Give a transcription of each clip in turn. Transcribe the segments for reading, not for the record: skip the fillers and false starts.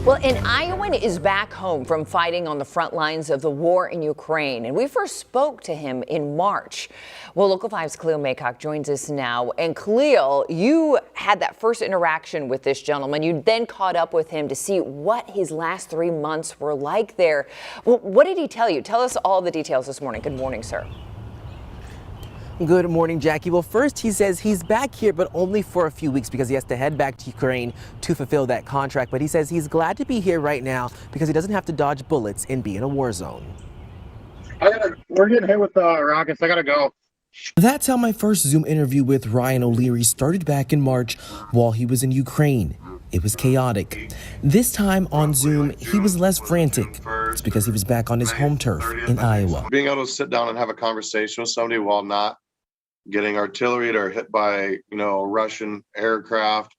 Well, and Iowan is back home from fighting on the front lines of the war in Ukraine, and we first spoke to him in March. Well, Local 5's Khalil Maycock joins us now. And Khalil, you had that first interaction with this gentleman. You then caught up with him to see what his last 3 months were like there. Well, what did he tell you? Tell us all the details this morning. Good morning, sir. Good morning, Jackie. Well, first he says he's back here, but only for a few weeks because he has to head back to Ukraine to fulfill that contract. But he says he's glad to be here right now because he doesn't have to dodge bullets and be in a war zone. We're getting hit with rockets. I gotta go. That's how my first Zoom interview with Ryan O'Leary started back in March while he was in Ukraine. It was chaotic. This time on Zoom, he was less frantic. It's because he was back on his home turf in Iowa. Being able to sit down and have a conversation with somebody while not getting artillery or hit by, Russian aircraft,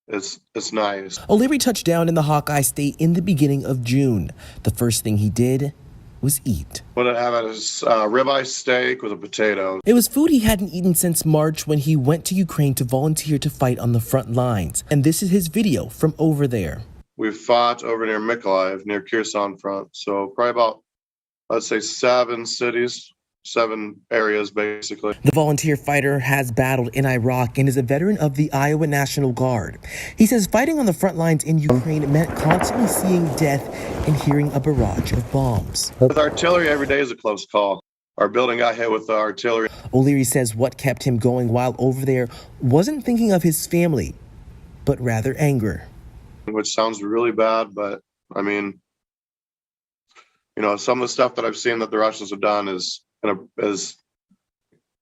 it's nice. O'Leary touched down in the Hawkeye State in the beginning of June. The first thing he did was eat. What I have is ribeye steak with a potato. It was food he hadn't eaten since March when he went to Ukraine to volunteer to fight on the front lines. And this is his video from over there. We fought over near Mykolaiv, near Kherson front. So probably about, let's say, 7 cities. 7 areas, basically. The volunteer fighter has battled in Iraq and is a veteran of the Iowa National Guard. He says fighting on the front lines in Ukraine meant constantly seeing death and hearing a barrage of bombs. With artillery, every day is a close call. Our building got hit with artillery. O'Leary says what kept him going while over there wasn't thinking of his family, but rather anger. Which sounds really bad, but I mean, some of the stuff that I've seen that the Russians have done is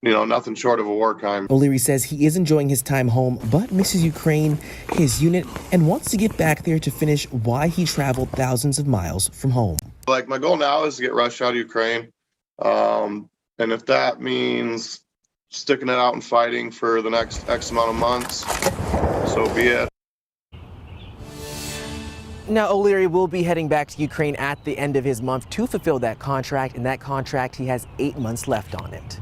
nothing short of a war crime. O'Leary says he is enjoying his time home, but misses Ukraine, his unit, and wants to get back there to finish why he traveled thousands of miles from home. Like, my goal now is to get Russia out of Ukraine. And if that means sticking it out and fighting for the next X amount of months, so be it. Now, O'Leary will be heading back to Ukraine at the end of his month to fulfill that contract. In that contract, he has 8 months left on it.